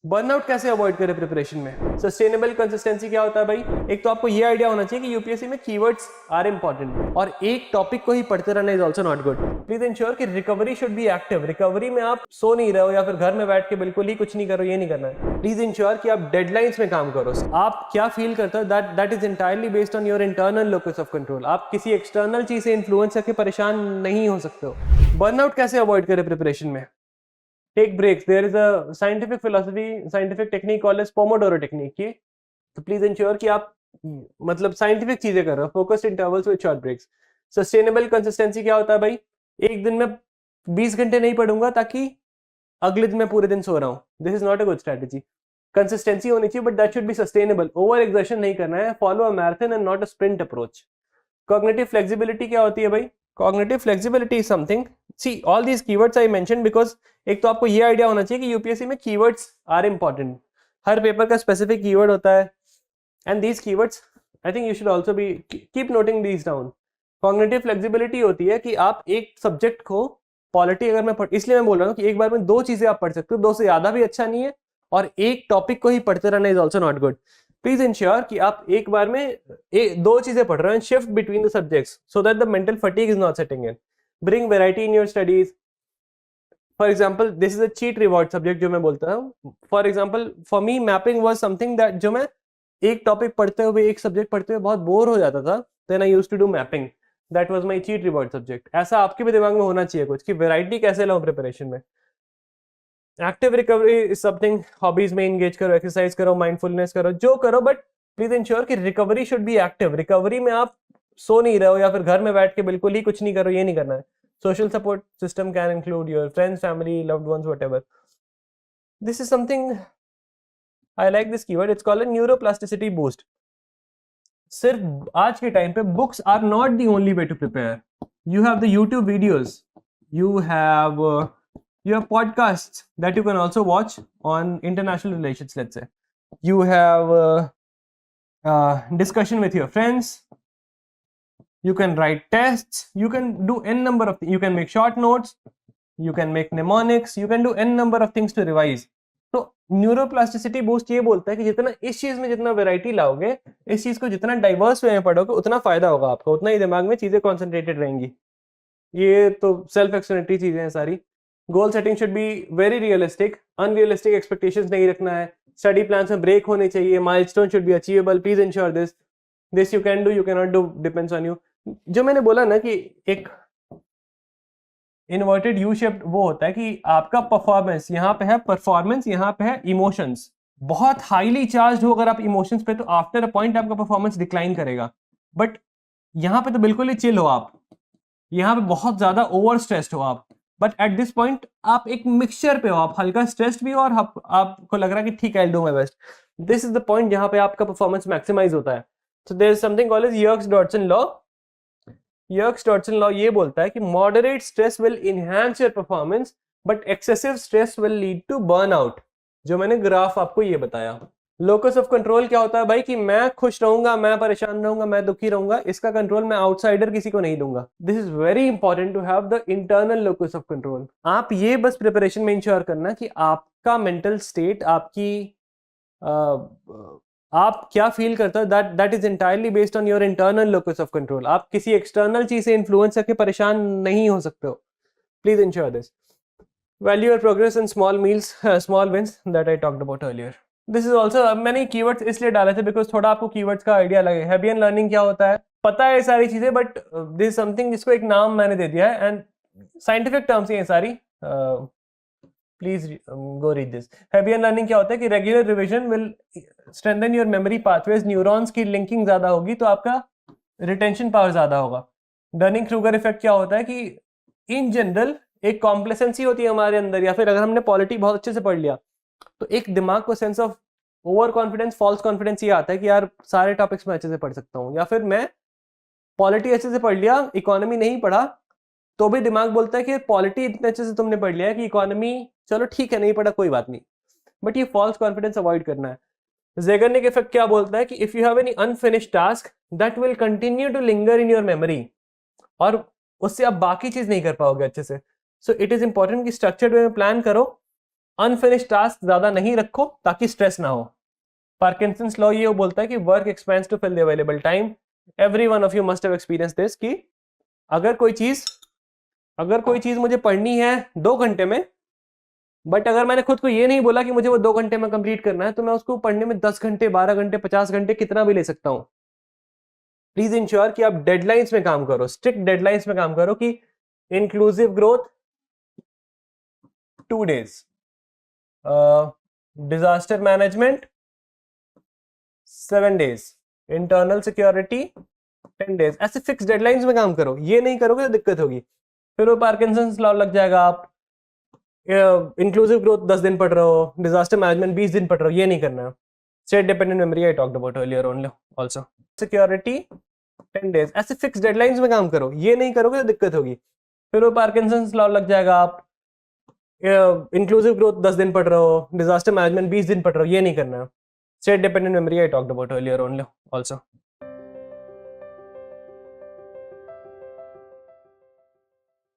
Burnout कैसे avoid करें preparation में? सस्टेनेबल कंसिस्टेंसी क्या होता है भाई? एक तो आपको ये आइडिया होना चाहिए कि यूपीएससी में कीवर्ड्स आर इंपॉर्टेंट, और एक टॉपिक को ही पढ़ते रहना is also not good. Please ensure कि recovery should be active. Recovery में आप सो नहीं रहे हो या फिर घर में बैठ के बिल्कुल ही कुछ नहीं करो, ये नहीं करना है। प्लीज इंश्योर कि आप डेडलाइंस में काम करो। आप क्या फील करते हो that is entirely based on your internal locus of control. आप किसी एक्सटर्नल चीज से इन्फ्लुएंस करके परेशान नहीं हो सकते हो। बर्नआउट कैसे अवॉइड करें प्रिपरेशन में? Take breaks. There is a scientific philosophy, scientific technique called as Pomodoro technique की, तो प्लीज इंश्योर कि आप मतलब साइंटिफिक चीजें कर रहे हो, focused intervals with short breaks. Sustainable consistency क्या होता है भाई? एक दिन में 20 घंटे नहीं पढ़ूंगा ताकि अगले दिन मैं पूरे दिन सो रहा हूँ। This is not a good strategy. Consistency होनी चाहिए but that should be sustainable. Over exertion नहीं करना है। Follow a marathon and not a sprint approach. Cognitive flexibility क्या होती है भाई? Cognitive flexibility is something, see all these keywords I mention because एक तो आपको ये आइडिया होना चाहिए कि यूपीएससी में कीवर्ड्स आर इंपॉर्टेंट। हर पेपर का स्पेसिफिक कीवर्ड होता है and these keywords I think you should also be keep noting these down. Cognitive flexibility होती है कि आप एक सब्जेक्ट को, पॉलिटी अगर मैं इसलिए मैं बोल रहा हूँ कि एक बार में दो चीजें आप पढ़ सकते हो, दो से ज्यादा भी अच्छा नहीं है, और एक टॉपिक को ही पढ़ते रहना is also not good. Please ensure कि आप एक बार में दो चीजें पढ़ रहे हैं, shift between the subjects so that the mental fatigue is not setting in. Bring variety in your studies. For example this is a cheat reward subject जो मैं बोलता हूँ। For example for me mapping was something that जो मैं एक topic पढ़ते हुए, एक सब्जेक्ट पढ़ते हुए बहुत बोर हो जाता था, then I used to do mapping. That was my cheat reward subject. ऐसा आपके भी दिमाग में होना चाहिए कुछ कि वैरायटी कैसे लाऊं प्रिपरेशन में। Active recovery is something, hobbies में एंगेज करो, एक्सरसाइज करो, माइंडफुलनेस करो, जो करो, बट प्लीज इंश्योर कि recovery should be active. Recovery में आप सो नहीं रहे हो या फिर घर में बैठ के बिल्कुल ही कुछ नहीं करो, ये नहीं करना है। Social support system can include your friends, family, loved ones, whatever. This is something I like this keyword, it's called neuroplasticity boost. सिर्फ आज के टाइम पे books are not the only way to prepare. You have the YouTube videos, you have uh, you have podcasts that you can also watch on international relations, let's say. You have discussion with your friends. You can write tests. You can do n number of things. You can make short notes. You can make mnemonics. You can do n number of things to revise. तो neuroplasticity boost ये बोलता है कि जितना इस चीज में जितना वैरायटी लाओगे, इस चीज को जितना डाइवर्स वे में पढ़ोगे, उतना फायदा होगा आपको, उतना ही दिमाग में चीजें कॉन्सेंट्रेटेड रहेंगी। ये तो सेल्फ एक्सप्लेनेटरी चीजें हैं सारी। Goal setting should be very realistic. Unrealistic expectations नहीं रखना है। स्टडी प्लान में ब्रेक होने चाहिए। Milestone should be achievable. Please ensure this you can do, you can not do, depends on you. जो मैंने बोला ना कि एक इन्वर्टेड यू शेप वो होता है कि आपका परफॉर्मेंस यहाँ पे है, परफॉर्मेंस यहाँ पे है, इमोशंस बहुत हाईली चार्ज हो अगर आप इमोशंस पे, तो आफ्टर अ पॉइंट आपका परफॉर्मेंस डिक्लाइन करेगा। बट यहाँ पे तो बिल्कुल ही चिल हो आप, यहाँ पे बहुत ज्यादा ओवर स्ट्रेस्ड हो आप, बट एट दिस पॉइंट आप एक मिक्सचर पे हो, आप हल्का स्ट्रेस्ड भी हो और आपको लग रहा है कि ठीक है, I do my best. This is the point जहां पे आपका परफॉर्मेंस मैक्सिमाइज होता है। So there is something called as Yerkes Dalton law. Yerkes Dalton law ये बोलता है कि moderate stress will enhance your performance but excessive stress will lead to burnout. जो मैंने ग्राफ आपको ये बताया। लोकस ऑफ कंट्रोल क्या होता है भाई? कि मैं खुश रहूंगा, मैं परेशान रहूंगा, मैं दुखी रहूंगा, इसका कंट्रोल मैं आउटसाइडर किसी को नहीं दूंगा। This is very important to have the internal locus of control. आप ये बस प्रिपरेशन में इंश्योर करना कि आपका मेंटल स्टेट, आपकी आप क्या फील करते हो, that is entirely based on your internal locus of control. आप किसी एक्सटर्नल चीज से इन्फ्लुएंस करके परेशान नहीं हो सकते हो। Please ensure this. Value your progress in small meals, small wins that I talked about earlier. This is also, मैंने कीवर्ड्स इसलिए डाले थे बिकॉज थोड़ा आपको कीवर्ड्स का आइडिया लगे। हैबियन लर्निंग क्या होता है पता है, ये सारी चीजें, बट दिस समथिंग जिसको एक नाम मैंने दे दिया है एंड साइंटिफिक टर्म्स ये सारी। Please go read this. Hebbian learning क्या होता है कि regular revision will strengthen your memory pathways. Neurons की लिंकिंग ज्यादा होगी तो आपका रिटेंशन पावर ज्यादा होगा। डनिंग क्रूगर इफेक्ट क्या होता है कि इन जनरल एक कॉम्प्लेसेंसी होती है हमारे अंदर, या फिर अगर हमने पॉलिटी बहुत अच्छे से पढ़ लिया तो एक दिमाग को sense of over confidence, false confidence ये आता है कि यार सारे टॉपिक्स में अच्छे से पढ़ सकता हूँ, या फिर मैं पॉलिटी अच्छे से पढ़ लिया, इकोनॉमी नहीं पढ़ा, तो भी दिमाग बोलता है कि पॉलिटी इतने अच्छे से तुमने पढ़ लिया है कि इकोनॉमी चलो ठीक है नहीं पढ़ा कोई बात नहीं। बट ये फॉल्स कॉन्फिडेंस अवॉइड करना है। ज़ेगर्निक इफेक्ट क्या बोलता है कि if you have any unfinished task that will continue to linger in your memory, और उससे आप बाकी चीज नहीं कर पाओगे अच्छे से। सो इट इज इंपॉर्टेंट कि स्ट्रक्चर्ड वे में प्लान करो अनफिनिश्ड टास्क ज्यादा नहीं रखो ताकि स्ट्रेस ना हो। पार्किंसंस लॉ ये वो बोलता है कि work expands to fill the available time. Every one of you must have experience this कि अगर कोई चीज मुझे पढ़नी है 2 घंटे में, बट अगर मैंने खुद को ये नहीं बोला कि मुझे वो 2 घंटे में कंप्लीट करना है, तो मैं उसको पढ़ने में 10 घंटे 12 घंटे 50 घंटे कितना भी ले सकता हूं। प्लीज इंश्योर कि आप डेडलाइंस में काम करो, स्ट्रिक्ट डेडलाइंस में काम करो कि inclusive growth 2 days, disaster management 7 days, internal security 10 days। ऐसे फिक्स डेडलाइंस में काम करो। ये नहीं करोगे तो दिक्कत होगी, फिर वो पार्किंसंस लॉ लग जाएगा। आप इंक्लूसिव ग्रोथ 10 दिन पढ़ रहे हो, डिजास्टर मैनेजमेंट 20 दिन पढ़ रहे हो, ये नहीं करना है। State dependent memory I talked about earlier only also, security 10 days। ऐसे फिक्स डेडलाइंस में काम करो। ये नहीं करोगे तो दिक्कत होगी, फिर वो पार्किंसंस लॉ लग जाएगा। आप इंक्लूसिव ग्रोथ 10 दिन पढ़ रहे हो, डिजास्टर मैनेजमेंट 20 दिन पढ़ रहे हो, ये नहीं करना है। State dependent memory I talked about earlier only also.